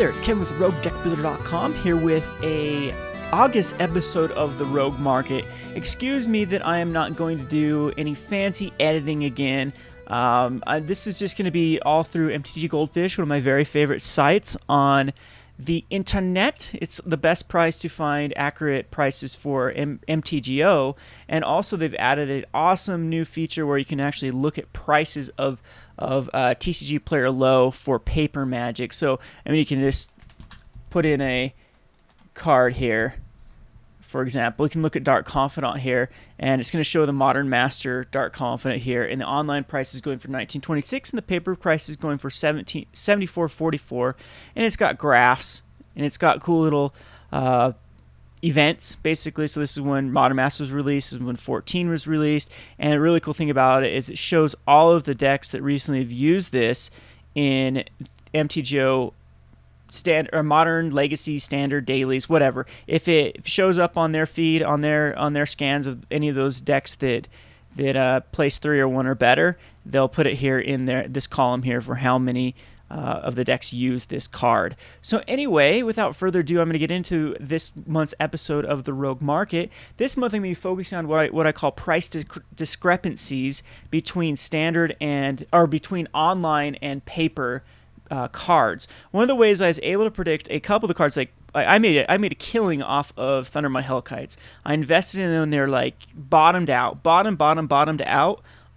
there, it's Kevin with Roguedeckbuilder.com here with a August episode of the Rogue Market. Excuse me that I am not going to do any fancy editing again. This is just going to be all through MTG Goldfish, one of my very favorite sites on the internet. It's the best price to find accurate prices for MTGO, and also they've added an awesome new feature where you can actually look at prices of TCG Player Low for paper Magic. So I mean, you can just put in a card here. For example, we can look at Dark Confidant here, and it's going to show the Modern Master Dark Confidant here, and the online price is going for $19.26, and the paper price is going for $74.44, and it's got graphs, and it's got cool little events, basically. So this is when Modern Master was released, this is when 14 was released, and the really cool thing about it is it shows all of the decks that recently have used this in MTGO standard or modern, legacy, standard, dailies, whatever. If it shows up on their feed, on their scans of any of those decks that place 3 or 1 or better, they'll put it here in this column here for how many of the decks use this card. So anyway, without further ado, I'm going to get into this month's episode of the Rogue Market. This month I'm going to be focusing on what I call price discrepancies between between online and paper cards. One of the ways I was able to predict a couple of the cards, like I made a killing off of Thundermaw Hellkites. I invested in them and they're like bottomed out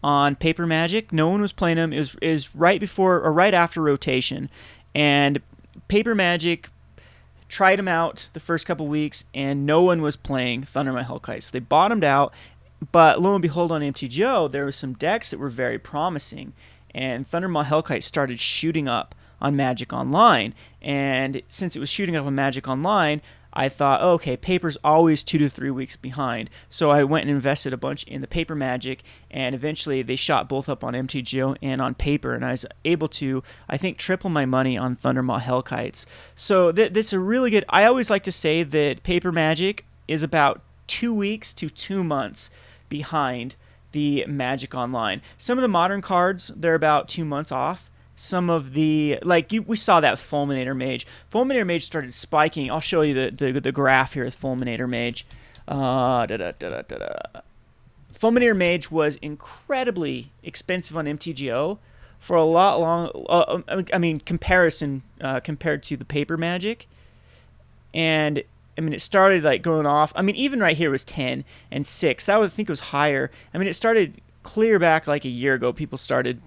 on paper Magic. No one was playing them. It was right before or right after rotation, and paper Magic tried them out the first couple weeks and no one was playing Thundermaw Hellkites. So they bottomed out, but lo and behold, on MTGO there were some decks that were very promising, and Thundermaw Hellkite started shooting up on Magic Online. And since it was shooting up on Magic Online, I thought, oh, okay, paper's always 2 to 3 weeks behind. So I went and invested a bunch in the paper Magic, and eventually they shot both up on MTGO and on paper, and I was able to, I think, triple my money on Thundermaw Hellkites. So this is a really good, I always like to say that paper Magic is about 2 weeks to 2 months behind the Magic Online. Some of the modern cards, they're about 2 months off. Some of the, we saw that with Fulminator Mage. Fulminator Mage started spiking. I'll show you the graph here with Fulminator Mage. Fulminator Mage was incredibly expensive on MTGO for a lot long. Compared to the paper Magic, and I mean, it started like going off. I mean, even right here was 10 and 6. That would, I think, it was higher. I mean, it started clear back like a year ago. People started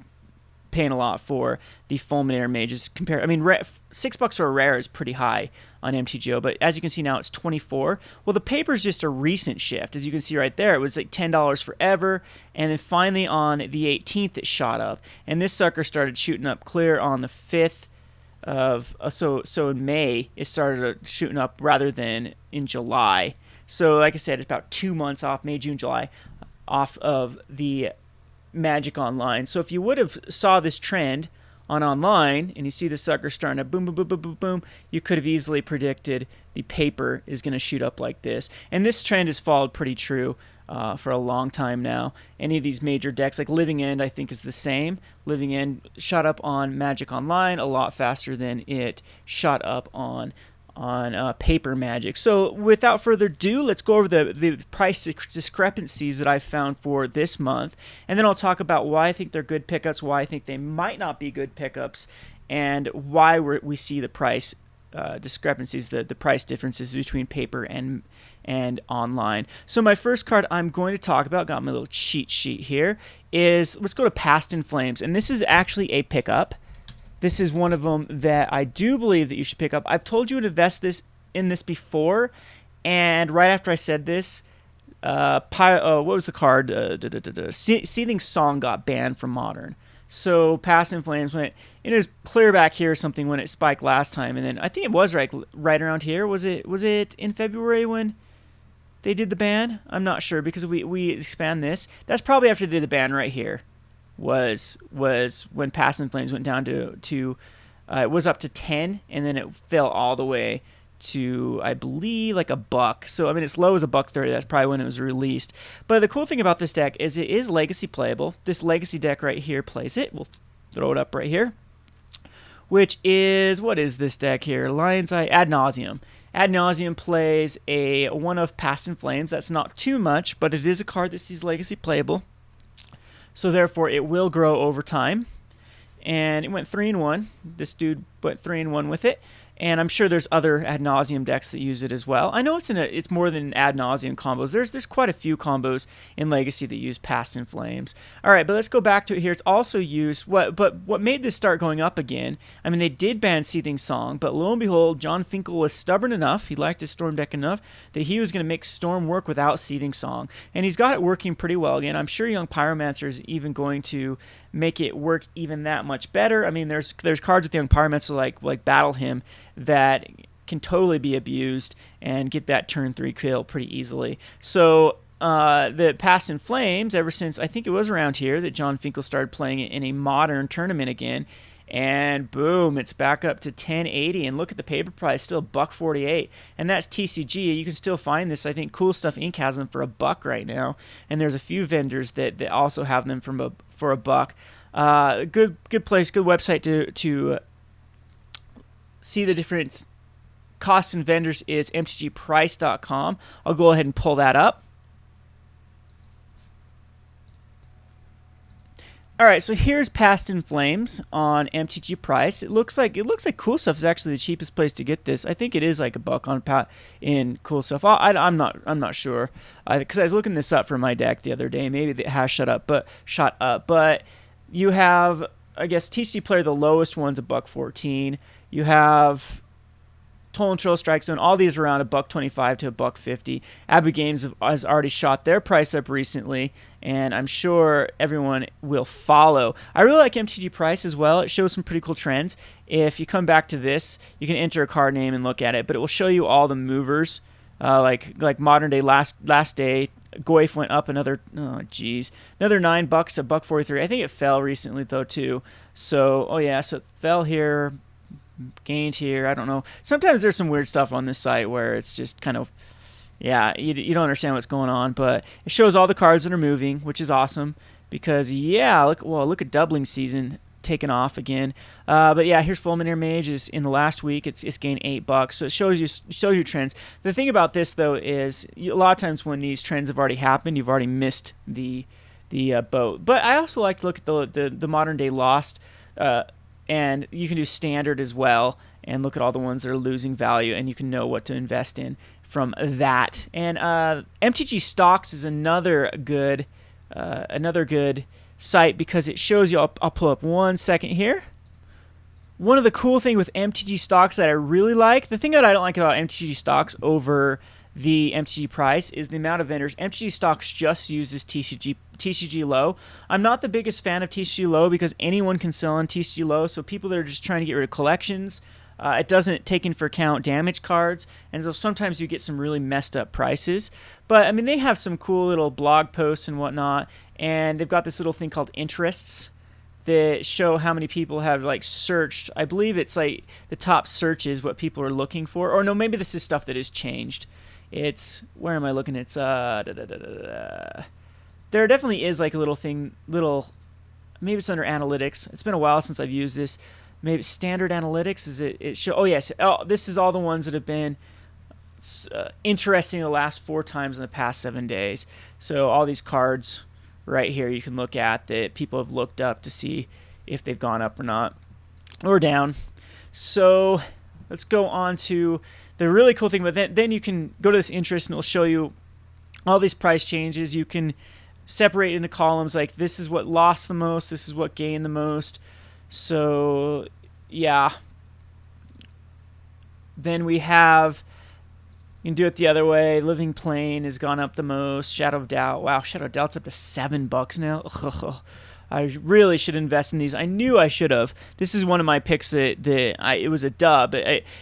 paying a lot for the Fulminator Mages. I mean, $6 for a rare is pretty high on MTGO, but as you can see now, it's 24. Well, the paper is just a recent shift. As you can see right there, it was like $10 forever, and then finally on the 18th, it shot up, and this sucker started shooting up clear on the 5th. So in May it started shooting up rather than in July. So like I said, it's about 2 months off, May, June, July, off of the Magic Online. So if you would have saw this trend on online and you see the sucker starting to boom, boom, boom, boom, boom, boom, you could have easily predicted the paper is going to shoot up like this. And this trend has followed pretty true for a long time now. Any of these major decks, like Living End, I think is the same. Living End shot up on Magic Online a lot faster than it shot up on paper Magic. So without further ado, let's go over the price discrepancies that I found for this month, and then I'll talk about why I think they're good pickups, why I think they might not be good pickups, and why we see the price discrepancies, the price differences between paper and online. So my first card I'm going to talk about, got my little cheat sheet here, is, let's go to Past in Flames, and this is actually a pickup. This is one of them that I do believe that you should pick up. I've told you to invest in this before, and right after I said this, what was the card? Seething Song got banned from Modern. So Past in Flames went, it was clear back here or something when it spiked last time, and then I think it was right around here. Was it in February when they did the ban? I'm not sure, because we expand this. That's probably after they did the ban right here. Was when Past in Flames went down to it was up to 10, and then it fell all the way to, I believe, like $1. So I mean, it's low as $1.30. That's probably when it was released. But the cool thing about this deck is it is legacy playable. This legacy deck right here plays it. We'll throw it up right here. which is, what is this deck here? Lion's Eye, Ad Nauseam. Ad Nauseam plays a one of Past in Flames. That's not too much, but it is a card that sees Legacy playable. So therefore, it will grow over time. And it went 3-1. This dude went 3-1 with it. And I'm sure there's other Ad Nauseam decks that use it as well. I know it's more than Ad Nauseam combos. There's quite a few combos in Legacy that use Past in Flames. All right, but let's go back to it here. It's also used, what made this start going up again, I mean, they did ban Seething Song, but lo and behold, John Finkel was stubborn enough, he liked his Storm deck enough, that he was going to make Storm work without Seething Song. And he's got it working pretty well again. I'm sure Young Pyromancer is even going to make it work even that much better. I mean, there's cards with Young Pyromancer like Battle Him that can totally be abused and get that turn 3 kill pretty easily. So the Past in Flames, ever since I think it was around here that John Finkel started playing it in a modern tournament again, and boom, it's back up to 1080. And look at the paper price, still $1.48, and that's TCG. You can still find this. I think Cool Stuff Inc. has them for $1 right now, and there's a few vendors that also have them for $1. Good place, good website to see the different costs and vendors is mtgprice.com. I'll go ahead and pull that up. All right, so here's Past in Flames on MTG Price. It looks like Cool Stuff is actually the cheapest place to get this. I think it is like $1 on in Cool Stuff. I'm not sure because I was looking this up for my deck the other day. Maybe it has shot up, but you have, I guess, TCG Player, the lowest one's $1.14. You have Toll and Trill, Strike Zone, all these around $1.25 to $1.50. Abu Games has already shot their price up recently, and I'm sure everyone will follow. I really like MTG Price as well. It shows some pretty cool trends. If you come back to this, you can enter a card name and look at it, but it will show you all the movers, like modern day last day. Goif went up another $9 to $1.43. I think it fell recently though too. So so it fell here, gained here. I don't know. Sometimes there's some weird stuff on this site where it's just kind of, you don't understand what's going on, but it shows all the cards that are moving, which is awesome because look at Doubling Season taking off again. But yeah, here's Fulminator Mage is in the last week. It's gained $8, so it shows you trends. The thing about this though is a lot of times when these trends have already happened, you've already missed the boat. But I also like to look at the modern day Lost. And you can do Standard as well and look at all the ones that are losing value, and you can know what to invest in from that. And MTG Stocks is another good site because it shows you. I'll pull up 1 second here. One of the cool things with MTG Stocks that I really like, the thing that I don't like about MTG Stocks over the MTG Price is the amount of vendors. MTG Stocks just uses TCG Low. I'm not the biggest fan of TCG Low because anyone can sell on TCG Low, so people that are just trying to get rid of collections, it doesn't take into account damage cards, and so sometimes you get some really messed up prices. But I mean, they have some cool little blog posts and whatnot, and they've got this little thing called interests that show how many people have searched. I believe it's like the top searches, what people are looking for, or no, maybe this is stuff that has changed. It's, where am I looking? It's there definitely is like a little thing, maybe it's under analytics. It's been a while since I've used this. Maybe standard analytics, is it show? Oh yes, this is all the ones that have been interesting the last 4 times in the past 7 days. So all these cards right here you can look at that people have looked up to see if they've gone up or not, or down. So let's go on to the really cool thing. But then you can go to this interest and it'll show you all these price changes. You can separate into columns like this is what lost the most, this is what gained the most. So yeah, then we have, you can do it the other way. Living Plane has gone up the most. Shadow of Doubt, wow, Shadow of Doubt's up to $7 now. I really should invest in these. I knew I should have. This is one of my picks it was a dub.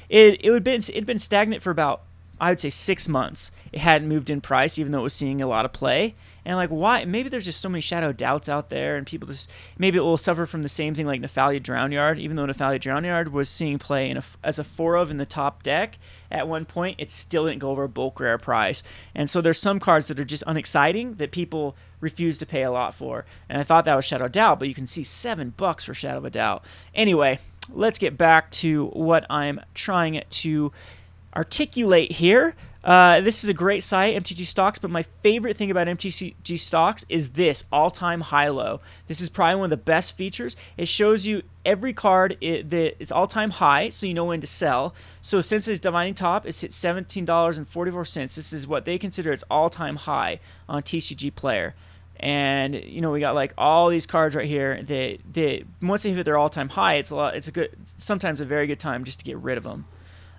It'd been stagnant for about, I would say, 6 months. It hadn't moved in price, even though it was seeing a lot of play. And why? Maybe there's just so many Shadow Doubts out there, and people just, maybe it will suffer from the same thing like Nephalia Drownyard. Even though Nephalia Drownyard was seeing play as a 4 of in the top deck at one point, it still didn't go over a bulk rare price. And so there's some cards that are just unexciting that people refuse to pay a lot for. And I thought that was Shadow Doubt, but you can see $7 for Shadow of a Doubt. Anyway, let's get back to what I'm trying to articulate here. This is a great site, MTG Stocks, but my favorite thing about MTG Stocks is this all-time high-low. This is probably one of the best features. It shows you every card it's all-time high, so you know when to sell. So since it's Divining Top, it's hit $17.44. This is what they consider its all-time high on TCG Player. And you know, we got like all these cards right here that once they hit their all-time high, it's sometimes a very good time just to get rid of them.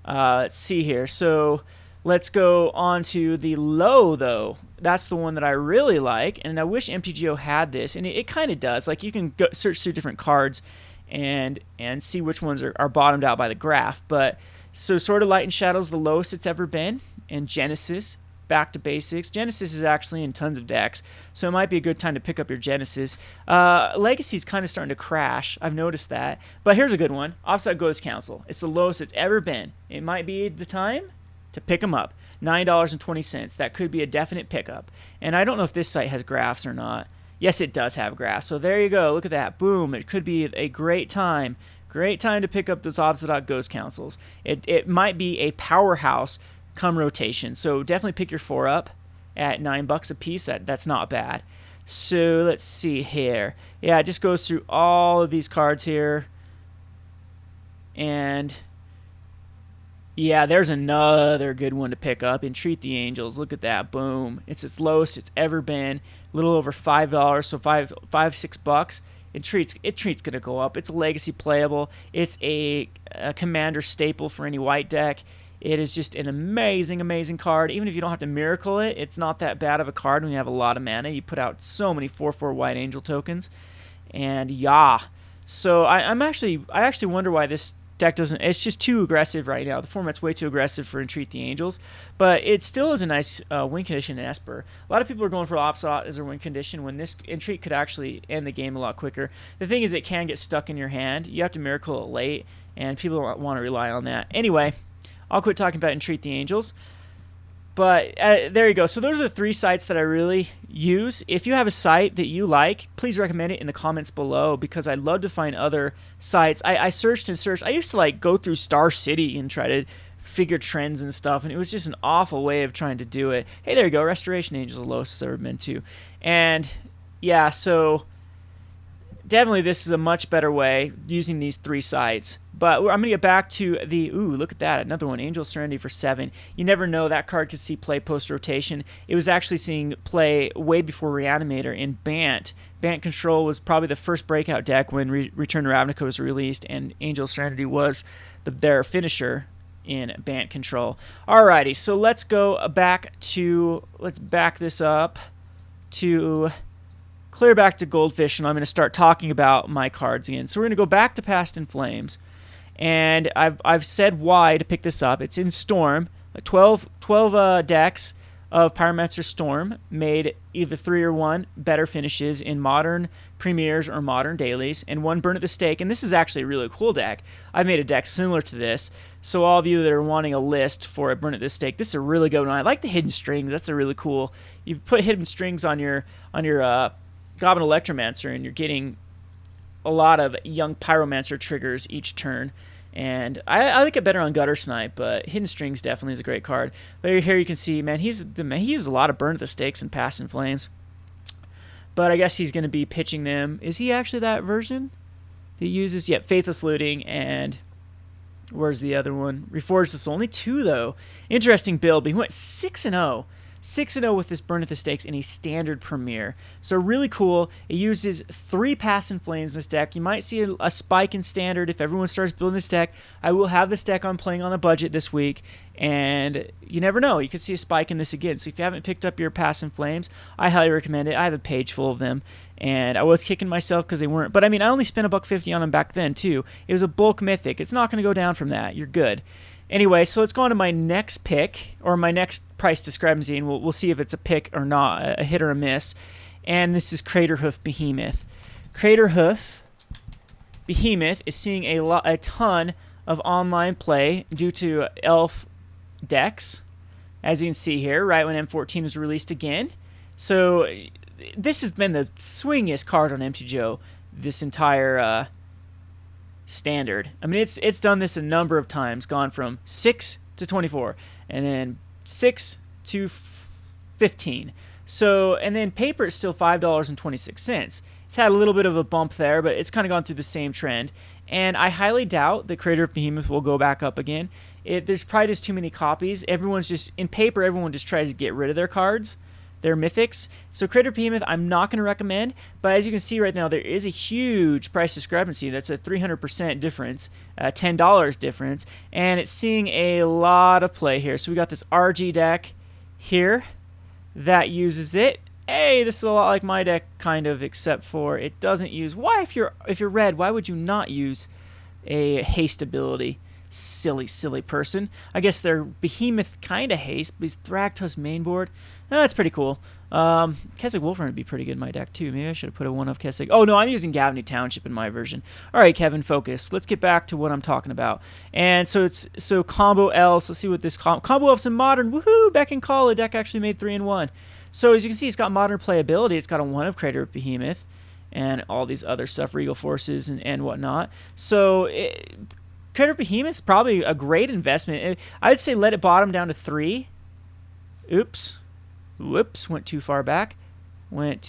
Let's see here. So let's go on to the low, though. That's the one that I really like, and I wish MTGO had this, and it kind of does. Like, you can go search through different cards and see which ones are bottomed out by the graph. But so Sword of Light and Shadow's the lowest it's ever been, and Genesis, back to basics. Genesis is actually in tons of decks, so it might be a good time to pick up your Genesis. Legacy's kind of starting to crash. I've noticed that. But here's a good one. Offside Ghost Council. It's the lowest it's ever been. It might be the time to pick them up. $9.20. That could be a definite pickup. And I don't know if this site has graphs or not. Yes, it does have graphs. So there you go. Look at that. Boom. It could be a great time. Great time to pick up those Obsidian Ghost Councils. It might be a powerhouse come rotation. So definitely pick your 4 up at $9 a piece. That's not bad. So let's see here. Yeah, it just goes through all of these cards here. And yeah, there's another good one to pick up. Entreat the Angels. Look at that. Boom. It's its lowest it's ever been. A little over $5, so $5-6. Entreat's going to go up. It's a legacy playable. It's a commander staple for any white deck. It is just an amazing, amazing card. Even if you don't have to miracle it, it's not that bad of a card when you have a lot of mana. You put out so many 4/4 white angel tokens. And yeah. So I actually wonder why this deck doesn't. It's just too aggressive right now. The format's way too aggressive for Entreat the Angels, but it still is a nice win condition in Esper. A lot of people are going for Opsot as a win condition when this Entreat could actually end the game a lot quicker. The thing is, it can get stuck in your hand. You have to miracle it late, and people don't want to rely on that. Anyway, I'll quit talking about Entreat the Angels. But there you go. So those are the 3 sites that I really use. If you have a site that you like, please recommend it in the comments below, because I'd love to find other sites. I searched and searched. I used to like go through Star City and try to figure trends and stuff, and it was just an awful way of trying to do it. Hey, there you go. Restoration Angels, the lowest it's ever been too. And yeah, so definitely this is a much better way using these 3 sites. But I'm going to get back to the, look at that, another one, Angel Serenity for 7. You never know, that card could see play post-rotation. It was actually seeing play way before Reanimator in Bant. Bant Control was probably the first breakout deck when Return to Ravnica was released, and Angel Serenity was their finisher in Bant Control. Alrighty, so let's back this up to clear back to Goldfish, and I'm going to start talking about my cards again. So we're going to go back to Past in Flames. And I've said why to pick this up. It's in Storm. 12 decks of Pyromancer Storm made either 3 or 1 better finishes in Modern Premieres or Modern Dailies, and 1 Burn at the Stake. And this is actually a really cool deck. I've made a deck similar to this. So all of you that are wanting a list for a Burn at the Stake, this is a really good one. I like the Hidden Strings. That's a really cool. You put Hidden Strings on your Goblin Electromancer, and you're getting a lot of young Pyromancer triggers each turn. And I like it better on Gutter Snipe, but Hidden Strings definitely is a great card. But here you can see, man, he uses a lot of Burn at the Stakes and Past in Flames. But I guess he's going to be pitching them. Is he actually that version? He uses, Faithless Looting, and where's the other one? Reforged the Soul. Only 2, though. Interesting build, but he went 6-0. 6-0 with this Burn at the Stakes in a standard premiere. So really cool. It uses 3 Past in Flames in this deck. You might see a spike in standard if everyone starts building this deck. I will have this deck on playing on the budget this week, and you never know. You could see a spike in this again. So if you haven't picked up your Past in Flames, I highly recommend it. I have a page full of them, and I was kicking myself because they weren't. But I mean, I only spent $1.50 on them back then too. It was a bulk mythic. It's not going to go down from that. You're good. Anyway, so let's go on to my next pick, or my next price discrepancy, and we'll see if it's a pick or not, a hit or a miss. And this is Craterhoof Behemoth. Craterhoof Behemoth is seeing a ton of online play due to elf decks, as you can see here, right when M14 was released again. So this has been the swingiest card on MTGO this entire standard. I mean, it's done this a number of times, gone from 6 to 24, and then 6 to 15. So, and then paper is still $5.26. It's had a little bit of a bump there, but it's kind of gone through the same trend. And I highly doubt the Creator of Behemoth will go back up again. There's probably just too many copies. Everyone's just, in paper, everyone just tries to get rid of their cards, their mythics. So Creator of Behemoth, I'm not going to recommend. But as you can see right now, there is a huge price discrepancy. That's a 300% difference, $10 difference. And it's seeing a lot of play here. So we got this RG deck here that uses it. Hey, this is a lot like my deck, kind of, except for it doesn't use. Why, if you're red, why would you not use a haste ability? Silly person. I guess their Behemoth kind of haste, but he's Thragtusk mainboard. That's pretty cool. Keswick Wolfrun would be pretty good in my deck too. Maybe I should have put a one of Keswick. Oh no, I'm using Gavney Township in my version. All right, Kevin, focus. Let's get back to what I'm talking about. And so it's combo elves. Let's see what this combo elves in modern. Woohoo! Back in college, deck actually made 3-1. So as you can see, it's got modern playability. It's got a one of Creator of Behemoth and all these other stuff, Regal Forces and whatnot. So Creator of Behemoth's probably a great investment. I'd say let it bottom down to 3. Oops. Whoops. Went too far back. Maybe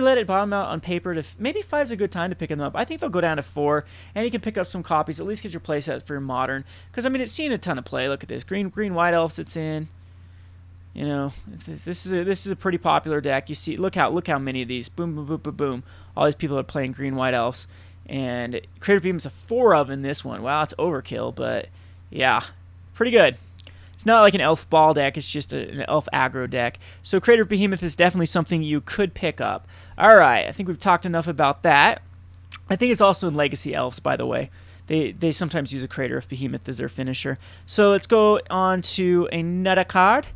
let it bottom out on paper to maybe 5's a good time to pick them up. I think they'll go down to 4, and you can pick up some copies. At least get your playset for modern, because I mean it's seen a ton of play. Look at this green white elves it's in. You know, this is a pretty popular deck. You see, look how many of these. Boom, boom, boom, boom, boom. All these people are playing green white elves, and Creator Beam's a 4 of in this one. Wow, it's overkill, but yeah, pretty good. It's not like an elf ball deck. It's just an elf aggro deck. So Creator Behemoth is definitely something you could pick up. All right, I think we've talked enough about that. I think it's also in Legacy Elves, by the way. They sometimes use a Creator of Behemoth as their finisher. So let's go on to another card.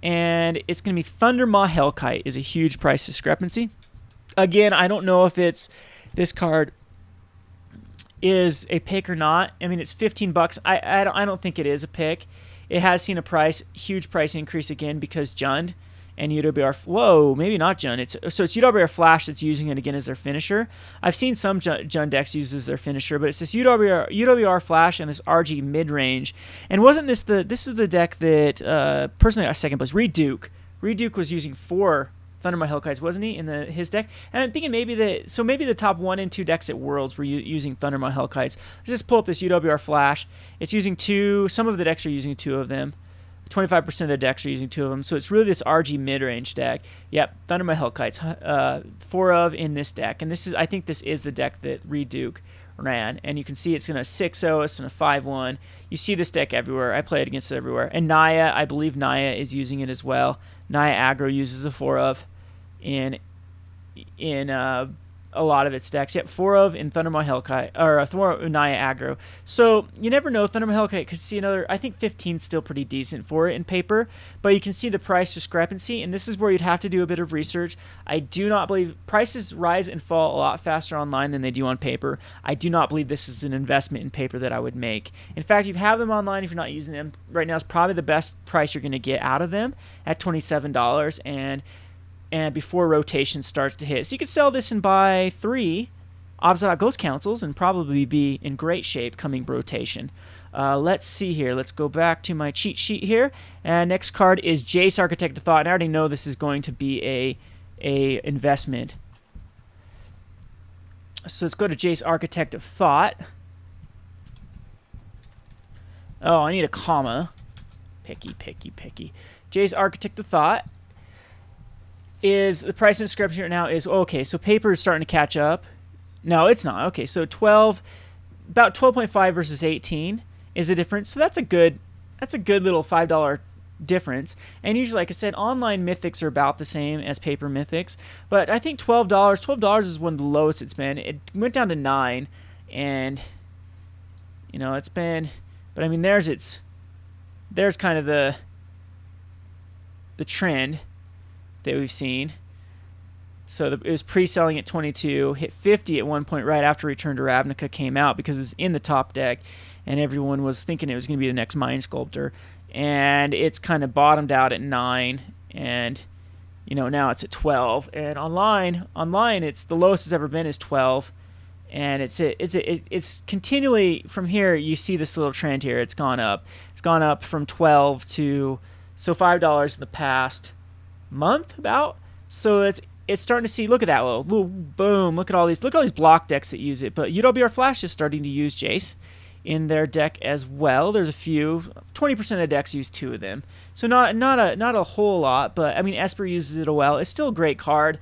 And it's going to be Thundermaw Hellkite is a huge price discrepancy. Again, I don't know if this card is a pick or not. I mean, it's $15. I don't think it is a pick. It has seen a huge price increase again because Jund and UWR. Whoa, maybe not Jund. It's UWR Flash that's using it again as their finisher. I've seen some Jund decks use as their finisher, but it's this UWR Flash and this RG mid range. And wasn't this is the deck that personally got second place? Reduke was using 4 Thundermaw Hellkites, wasn't he, in his deck? And I'm thinking maybe the top 1 and 2 decks at Worlds were using Thundermaw Hellkites. Let's just pull up this UWR Flash. It's using 2. Some of the decks are using 2 of them. 25% of the decks are using 2 of them, so it's really this RG mid-range deck. Yep, Thundermaw Hellkites, 4 of in this deck, and I think this is the deck that Reduke ran, and you can see it's in a 6-0, it's in a 5-1. You see this deck everywhere. I play it against it everywhere. And Naya, I believe Naya is using it as well. Naya aggro uses a 4 of in a lot of its decks. Yep, 4 of in Thundermaw Hellkite, or Thor Naya aggro. So you never know. Thundermaw Hellkite could see another. I think 15 is still pretty decent for it in paper, but you can see the price discrepancy, and this is where you'd have to do a bit of research. I do not believe prices rise and fall a lot faster online than they do on paper. I do not believe this is an investment in paper that I would make. In fact, if you have them online, if you're not using them right now, is probably the best price you're going to get out of them at $27 and before rotation starts to hit. So you could sell this and buy 3 Obstinate Ghost Councils and probably be in great shape coming rotation. Let's see here. Let's go back to my cheat sheet here. And next card is Jace, Architect of Thought. And I already know this is going to be a investment. So let's go to Jace, Architect of Thought. Oh, I need a comma. Picky. Jace, Architect of Thought. Is the price discrepancy right now is okay, so paper is starting to catch up. No, it's not. Okay, so about 12.5 versus 18 is a difference. So that's a good little $5 difference. And usually, like I said, online mythics are about the same as paper mythics. But I think $12 is one of the lowest it's been. It went down to 9, and it's been. But I mean, there's kind of the trend that we've seen. So it was pre-selling at 22, hit 50 at one point right after Return to Ravnica came out because it was in the top deck, and everyone was thinking it was going to be the next Mind Sculptor. And it's kind of bottomed out at 9, and now it's at 12. And online, it's the lowest it's ever been is 12, And it's continually from here. You see this little trend here. It's gone up. It's gone up from 12 to $5 in the past month about. So it's starting to see. Look at that little boom. Look at all these block decks that use it. But UWR Flash is starting to use Jace in their deck as well. There's a few. 20% of the decks use 2 of them. So not a whole lot. But I mean, Esper uses it well. It's still a great card.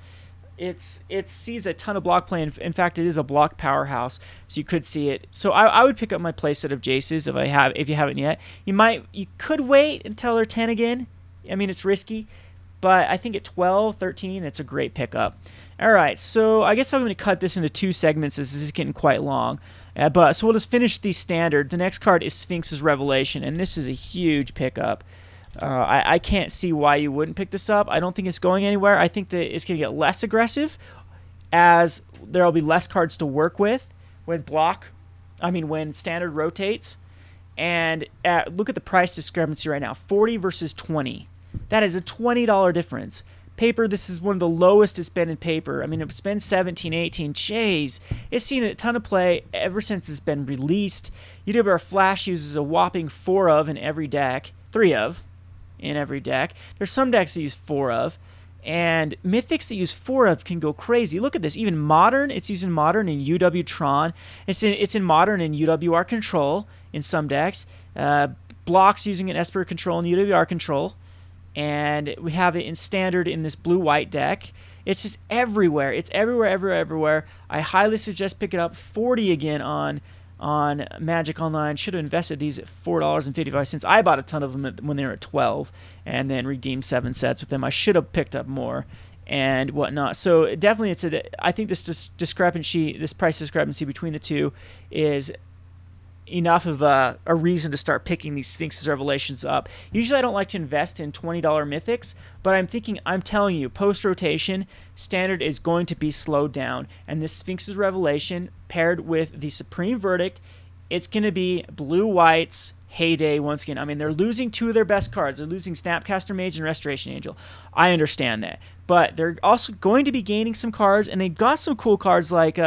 It sees a ton of block play. In fact, it is a block powerhouse, so you could see it. So I would pick up my playset of Jaces if you haven't yet. You could wait until they're 10 again. I mean, it's risky, but I think at 12, 13, it's a great pickup. All right, so I guess I'm going to cut this into 2 segments as this is getting quite long. So we'll just finish the standard. The next card is Sphinx's Revelation, and this is a huge pickup. I can't see why you wouldn't pick this up. I don't think it's going anywhere. I think that it's going to get less aggressive as there will be less cards to work with when standard rotates. And look at the price discrepancy right now, 40 versus 20. That is a $20 difference. Paper, this is one of the lowest it's been in paper. I mean, it's been 17, 18. Jeez, it's seen a ton of play ever since it's been released. UWR Flash uses a whopping 4 of in every deck, 3 of in every deck. There's some decks that use 4 of, and Mythics that use 4 of can go crazy. Look at this. Even Modern, it's using Modern in UW Tron. It's in Modern in UWR Control in some decks. Blocks using an Esper Control and UWR Control. And we have it in Standard in this blue-white deck. It's just everywhere. It's everywhere. I highly suggest pick it up. 40 again on Magic Online. Should have invested these at $4.55. I bought a ton of them when they were at 12 and then redeemed 7 sets with them. I should have picked up more and whatnot. So definitely I think this price discrepancy between the two is enough of a reason to start picking these Sphinx's Revelations up. Usually I don't like to invest in $20 Mythics, but I'm telling you, post-rotation, Standard is going to be slowed down. And this Sphinx's Revelation paired with the Supreme Verdict, it's going to be blue-white's heyday once again. I mean, they're losing 2 of their best cards. They're losing Snapcaster Mage and Restoration Angel. I understand that. But they're also going to be gaining some cards, and they got some cool cards like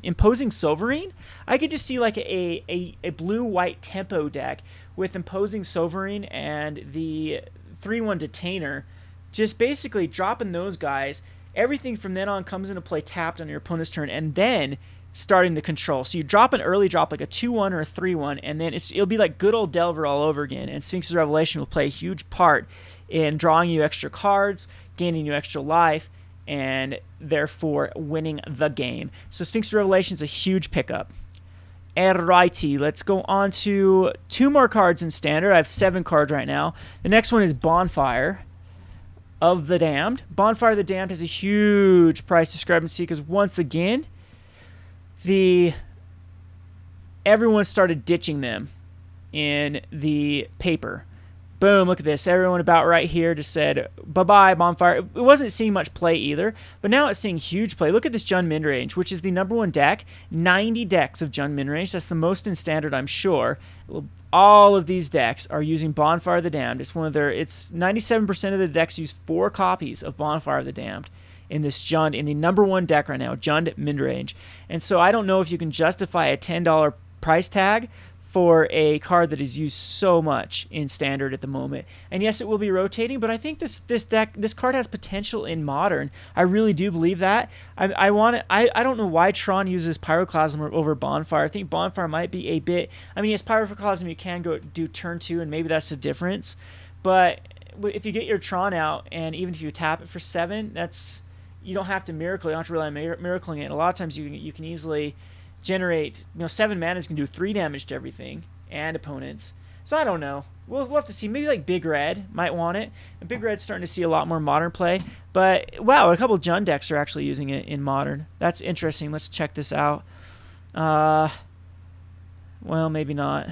Imposing Sovereign. I could just see like a blue-white tempo deck with Imposing Sovereign and the 3/1 Detainer, just basically dropping those guys. Everything from then on comes into play tapped on your opponent's turn, and then starting the control. So you drop an early drop like a 2/1 or a 3/1, and then it'll be like good old Delver all over again. And Sphinx's Revelation will play a huge part in drawing you extra cards, gaining you extra life, and therefore winning the game. So Sphinx's Revelation is a huge pickup. Alrighty, let's go on to 2 more cards in Standard. I have 7 cards right now. The next one is Bonfire of the Damned. Bonfire of the Damned has a huge price discrepancy because once again, everyone started ditching them in the paper. Boom, look at this. Everyone about right here just said, bye-bye, Bonfire. It wasn't seeing much play either, but now it's seeing huge play. Look at this Jund Midrange, which is the #1 deck. 90 decks of Jund Midrange. That's the most in Standard, I'm sure. All of these decks are using Bonfire of the Damned. It's 97% of the decks use 4 copies of Bonfire of the Damned in this Jund, in the #1 deck right now, Jund Midrange. And so I don't know if you can justify a $10 price tag for a card that is used so much in Standard at the moment. And yes, it will be rotating, but I think this card has potential in Modern. I really do believe that. I don't know why Tron uses Pyroclasm over Bonfire. I think Bonfire might be a bit. I mean, yes, Pyroclasm you can go do turn 2, and maybe that's the difference. But if you get your Tron out, and even if you tap it for 7, you don't have to miracle. You don't have to rely on miracling it. A lot of times you can easily generate, 7 mana can do 3 damage to everything and opponents. So I don't know. We'll have to see. Maybe like Big Red might want it. And Big Red's starting to see a lot more Modern play. But wow, a couple of Jund decks are actually using it in Modern. That's interesting. Let's check this out. Well, maybe not.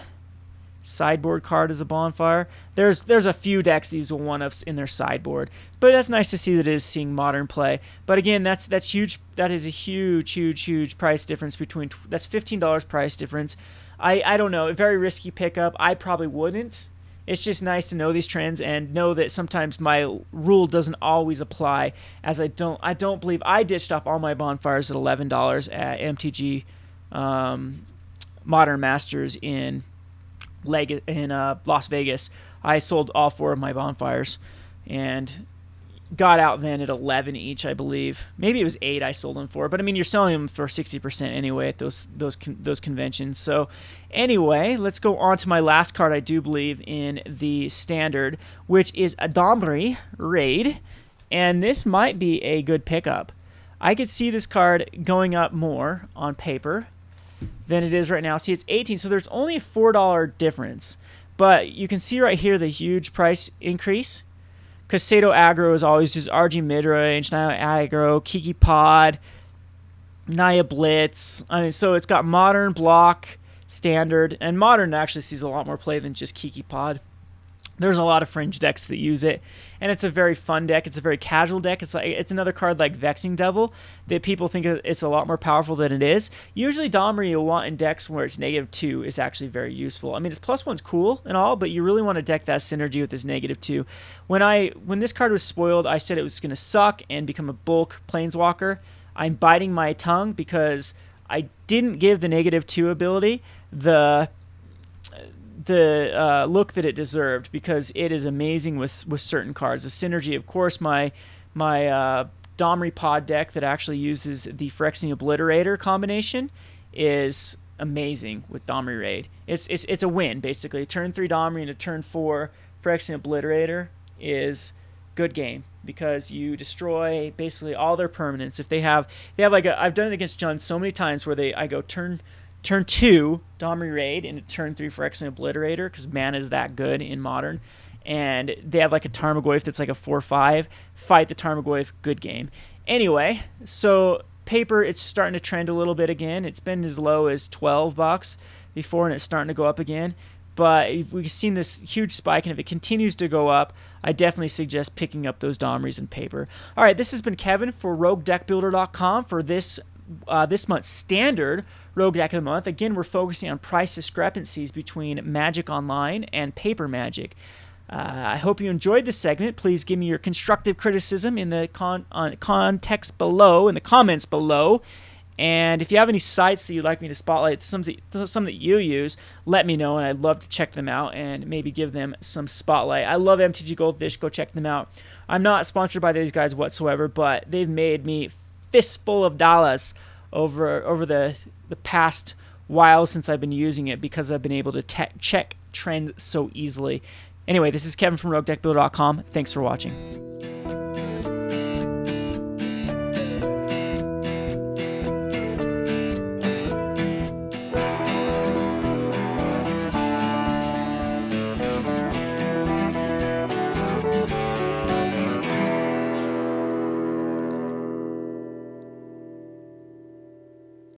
Sideboard card is a Bonfire. There's a few decks that use a 1-of in their sideboard, but that's nice to see that it is seeing Modern play. But again, that's huge. That is a huge price difference between. That's $15 price difference. I don't know. A very risky pickup. I probably wouldn't. It's just nice to know these trends and know that sometimes my rule doesn't always apply. As I don't believe I ditched off all my Bonfires at $11 at MTG Modern Masters in Las Vegas. I sold all 4 of my bonfires and got out then at 11 each, I believe. Maybe it was 8 I sold them for, but I mean, you're selling them for 60% anyway at those conventions. So anyway, let's go on to my last card, I do believe, in the standard, which is a Domri Raid, and this might be a good pickup. I could see this card going up more on paper than it is right now. See, it's 18, so there's only a $4 difference, but you can see right here the huge price increase. Because Sato aggro is always just RG midrange, Naya aggro, Kiki pod, Naya blitz. I mean, so it's got modern, block, standard, and modern actually sees a lot more play than just Kiki pod. There's a lot of fringe decks that use it, and it's a very fun deck. It's a very casual deck. It's another card like Vexing Devil that people think it's a lot more powerful than it is. Usually Domri you'll want in decks where it's -2 is actually very useful. I mean, its +1's cool and all, but you really want a deck that has synergy with this -2. When this card was spoiled, I said it was going to suck and become a bulk planeswalker. I'm biting my tongue because I didn't give the -2 ability the look that it deserved, because it is amazing with certain cards. The synergy, of course, my Domri pod deck that actually uses the Phyrexian Obliterator combination is amazing with Domri Raid. It's a win, basically. Turn 3 Domri into turn 4 Phyrexian Obliterator is good game, because you destroy basically all their permanents. If they have like I've done it against Jund so many times where I go turn 2 Domri Raid into turn 3 Phyrexian Obliterator, because mana is that good in Modern, and they have like a Tarmogoyf that's like a 4/5. Fight the Tarmogoyf, good game. Anyway, so paper, it's starting to trend a little bit again. It's been as low as $12 before, and it's starting to go up again. But we've seen this huge spike, and if it continues to go up, I definitely suggest picking up those Domris in paper. All right, this has been Kevin for Roguedeckbuilder.com for this month's standard Rogue Deck of the Month. Again, we're focusing on price discrepancies between Magic Online and paper Magic. I hope you enjoyed this segment. Please give me your constructive criticism in the context below, in the comments below. And if you have any sites that you'd like me to spotlight, some that you use, let me know, and I'd love to check them out and maybe give them some spotlight. I love MTG Goldfish. Go check them out. I'm not sponsored by these guys whatsoever, but they've made me fistful of dollars over the past while since I've been using it, because I've been able to check trends so easily. Anyway, this is Kevin from Roguedeckbuilder.com. Thanks for watching.